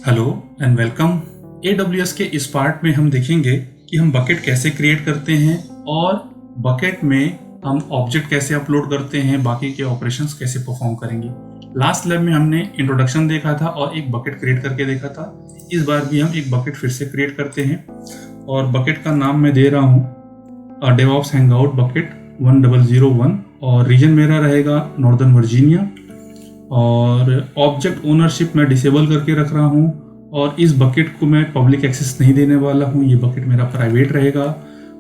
Hello and welcome. AWS के इस part में हम देखेंगे कि हम बकेट कैसे क्रिएट करते हैं और बकेट में हम ऑब्जेक्ट कैसे अपलोड करते हैं, बाकी के ऑपरेशंस कैसे परफॉर्म करेंगे। लास्ट लैब में हमने इंट्रोडक्शन देखा था और एक बकेट क्रिएट करके देखा था। इस बार भी हम एक बकेट फिर से क्रिएट करते हैं और बकेट का नाम मैं दे रहा हूँ DevOps Hangout बकेट 1001 और रीजन मेरा रहेगा नॉर्दर्न वर्जीनिया और ऑब्जेक्ट ओनरशिप मैं डिसेबल करके रख रहा हूँ और इस बकेट को मैं पब्लिक एक्सेस नहीं देने वाला हूँ। ये बकेट मेरा प्राइवेट रहेगा।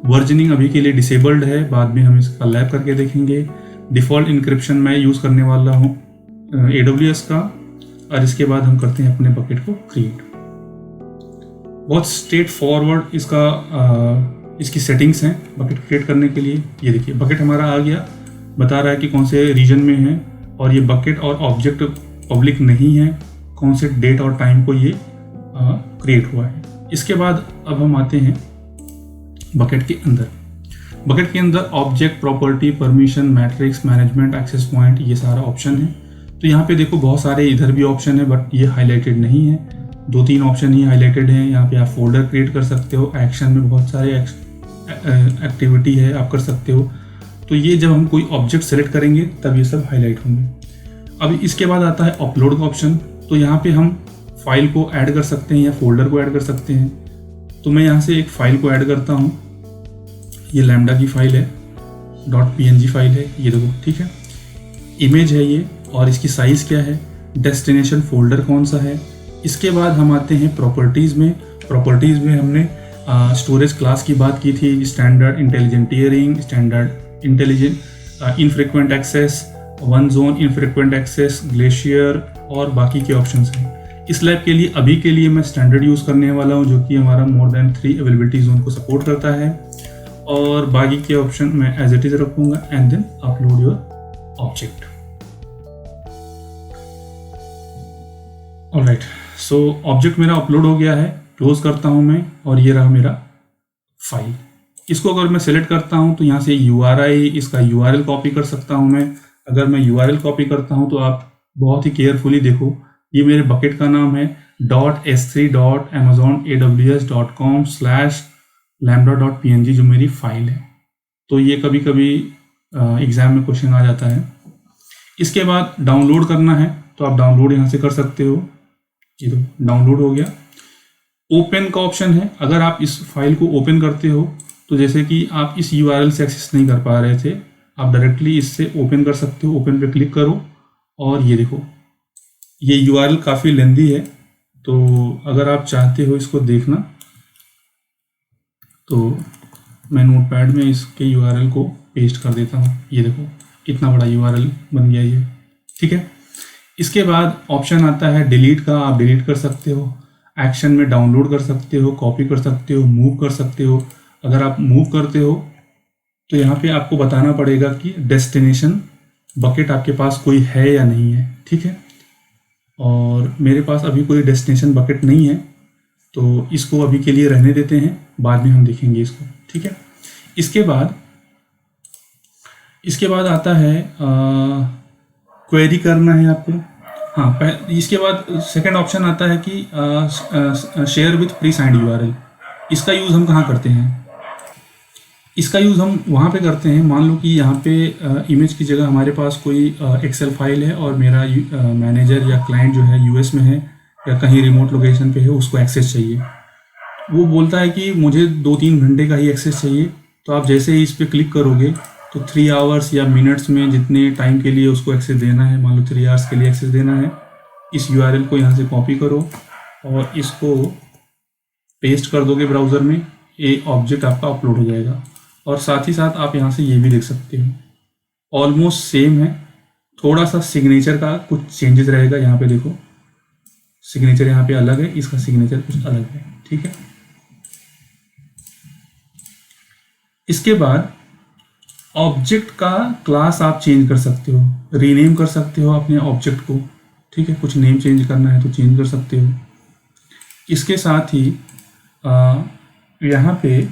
वर्जनिंग अभी के लिए डिसेबल्ड है, बाद में हम इसका लैब करके देखेंगे। डिफ़ॉल्ट इंक्रिप्शन मैं यूज़ करने वाला हूँ AWS का और इसके बाद हम करते हैं अपने बकेट को क्रिएट। बहुत स्ट्रेट फॉरवर्ड इसकी सेटिंग्स हैं बकेट क्रिएट करने के लिए। ये देखिए बकेट हमारा आ गया, बता रहा है कि कौन से रीजन में है और ये बकेट और ऑब्जेक्ट पब्लिक नहीं है, कौन से डेट और टाइम को ये क्रिएट हुआ है। इसके बाद अब हम आते हैं बकेट के अंदर। बकेट के अंदर object, property, permission, matrix, management, access point, ये सारा ऑप्शन है। तो यहाँ पे देखो बहुत सारे इधर भी ऑप्शन है बट ये हाईलाइटेड नहीं है, 2-3 ऑप्शन ही हाईलाइटेड हैं। यहाँ पे आप फोल्डर क्रिएट कर सकते हो, एक्शन में बहुत सारे एक्टिविटी है आप कर सकते हो। तो ये जब हम कोई ऑब्जेक्ट सेलेक्ट करेंगे तब ये सब हाईलाइट होंगे। अभी इसके बाद आता है अपलोड का ऑप्शन। तो यहाँ पे हम फाइल को ऐड कर सकते हैं या फोल्डर को ऐड कर सकते हैं। तो मैं यहाँ से एक फाइल को ऐड करता हूँ। ये लैम्डा की फाइल है, .png फाइल है, ये देखो, ठीक है। इमेज है ये और इसकी साइज़ क्या है, डेस्टिनेशन फोल्डर कौन सा है। इसके बाद हम आते हैं प्रॉपर्टीज़ में। प्रॉपर्टीज़ में हमने स्टोरेज क्लास की बात की थी, standard intelligent tiering, standard intelligent infrequent access, one zone infrequent access, glacier और बाकी के ऑप्शंस हैं। इस लैब के लिए अभी के लिए मैं स्टैंडर्ड यूज़ करने वाला हूँ जो कि हमारा मोर देन 3 अवेलेबिलिटी जोन को सपोर्ट करता है और बाकी के ऑप्शन मैं एज इट इज रखूँगा and then upload your object. Alright, so object मेरा अपलोड हो गया है। क्लोज करता हूँ मैं और ये रहा मेरा फाइल। इसको अगर मैं सेलेक्ट करता हूँ तो यहाँ से URI, इसका URL कॉपी कर सकता हूँ मैं। अगर मैं URL कॉपी करता हूँ तो आप बहुत ही केयरफुली देखो, ये मेरे बकेट का नाम है .s3.amazon.aws.com/lambda.png जो मेरी फाइल है। तो ये कभी कभी एग्जाम में क्वेश्चन आ जाता है। इसके बाद डाउनलोड करना है तो आप डाउनलोड यहाँ से कर सकते हो। ये तो डाउनलोड हो गया। ओपन का ऑप्शन है। अगर आप इस फाइल को ओपन करते हो तो जैसे कि आप इस URL से एक्सेस नहीं कर पा रहे थे, आप डायरेक्टली इससे ओपन कर सकते हो। ओपन पे क्लिक करो और ये देखो, ये URL काफ़ी लेंदी है, तो अगर आप चाहते हो इसको देखना तो मैं नोटपैड में इसके URL को पेस्ट कर देता हूँ। ये देखो इतना बड़ा URL बन गया ये, ठीक है। इसके बाद ऑप्शन आता है डिलीट का, आप डिलीट कर सकते हो। एक्शन में डाउनलोड कर सकते हो, कॉपी कर सकते हो, मूव कर सकते हो। अगर आप मूव करते हो तो यहाँ पे आपको बताना पड़ेगा कि डेस्टिनेशन बकेट आपके पास कोई है या नहीं है, ठीक है। और मेरे पास अभी कोई डेस्टिनेशन बकेट नहीं है तो इसको अभी के लिए रहने देते हैं, बाद में हम देखेंगे इसको, ठीक है। इसके बाद आता है क्वेरी करना है आपको। हाँ, इसके बाद सेकंड ऑप्शन आता है कि share with pre signed URL। इसका यूज़ हम कहाँ करते हैं? इसका यूज़ हम वहाँ पे करते हैं, मान लो कि यहाँ पे इमेज की जगह हमारे पास कोई एक्सेल फाइल है और मेरा मैनेजर या क्लाइंट जो है US में है या कहीं रिमोट लोकेशन पे है, उसको एक्सेस चाहिए। वो बोलता है कि मुझे 2-3 घंटे का ही एक्सेस चाहिए। तो आप जैसे ही इस पर क्लिक करोगे तो 3 आवर्स या मिनट्स में जितने टाइम के लिए उसको एक्सेस देना है, मान लो 3 आवर्स के लिए एक्सेस देना है, इस URL को यहाँ से कॉपी करो और इसको पेस्ट कर दोगे ब्राउज़र में, ये ऑब्जेक्ट आपका अपलोड हो जाएगा। और साथ ही साथ आप यहाँ से ये भी देख सकते हो, ऑलमोस्ट सेम है। थोड़ा सा सिग्नेचर का कुछ चेंजेस रहेगा। यहाँ पे देखो सिग्नेचर यहाँ पे अलग है, इसका सिग्नेचर कुछ अलग है, ठीक है। इसके बाद ऑब्जेक्ट का क्लास आप चेंज कर सकते हो, रीनेम कर सकते हो अपने ऑब्जेक्ट को, ठीक है। कुछ नेम चेंज करना है तो चेंज कर सकते हो। इसके साथ ही यहाँ पे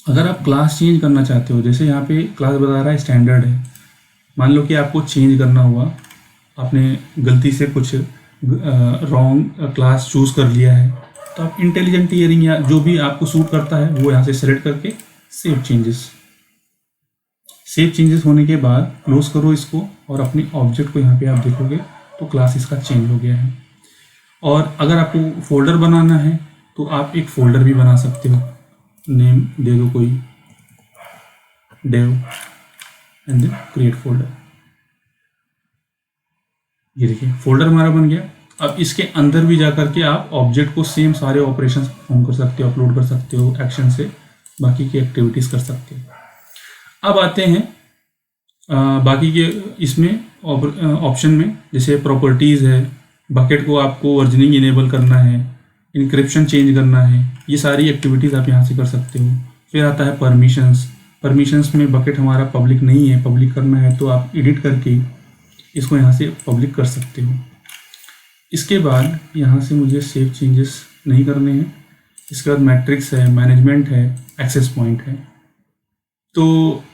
अगर आप क्लास चेंज करना चाहते हो, जैसे यहाँ पे क्लास बता रहा है स्टैंडर्ड है, मान लो कि आपको चेंज करना हुआ, आपने गलती से कुछ रॉन्ग क्लास चूज़ कर लिया है, तो आप इंटेलिजेंट टियरिंग या जो भी आपको सूट करता है वो यहाँ से सेलेक्ट करके सेव चेंजेस होने के बाद क्लोज करो इसको और अपने ऑब्जेक्ट को यहाँ पे आप देखोगे तो क्लास इसका चेंज हो गया है। और अगर आपको फोल्डर बनाना है तो आप एक फोल्डर भी बना सकते हो, नेम दे दो कोई dev and then create folder. ये देखिए फोल्डर हमारा बन गया। अब इसके अंदर भी जाकर के आप ऑब्जेक्ट को सेम सारे ऑपरेशंस परफॉर्म कर सकते हो, अपलोड कर सकते हो, एक्शन से बाकी की एक्टिविटीज़ कर सकते हो। अब आते हैं बाकी के इसमें ऑप्शन में, जैसे प्रॉपर्टीज़ है, बकेट को आपको वर्जनिंग इनेबल करना है, इंक्रिप्शन चेंज करना है, ये सारी एक्टिविटीज़ आप यहाँ से कर सकते हो। फिर आता है परमिशंस में बकेट हमारा पब्लिक नहीं है, पब्लिक करना है तो आप एडिट करके इसको यहाँ से पब्लिक कर सकते हो। इसके बाद यहाँ से मुझे सेव चेंजेस नहीं करने हैं। इसके बाद मैट्रिक्स है, मैनेजमेंट है, एक्सेस पॉइंट है। तो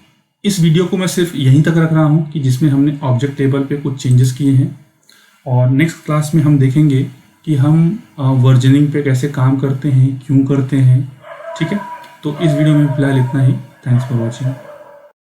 इस वीडियो को मैं सिर्फ यहीं तक रख रहा हूँ कि जिसमें हमने ऑब्जेक्ट टेबल पे कुछ चेंजेस किए हैं, और नेक्स्ट क्लास में हम देखेंगे कि हम वर्जनिंग पे कैसे काम करते हैं, क्यों करते हैं। ठीक है, तो इस वीडियो में फिलहाल इतना ही। Thanks for watching.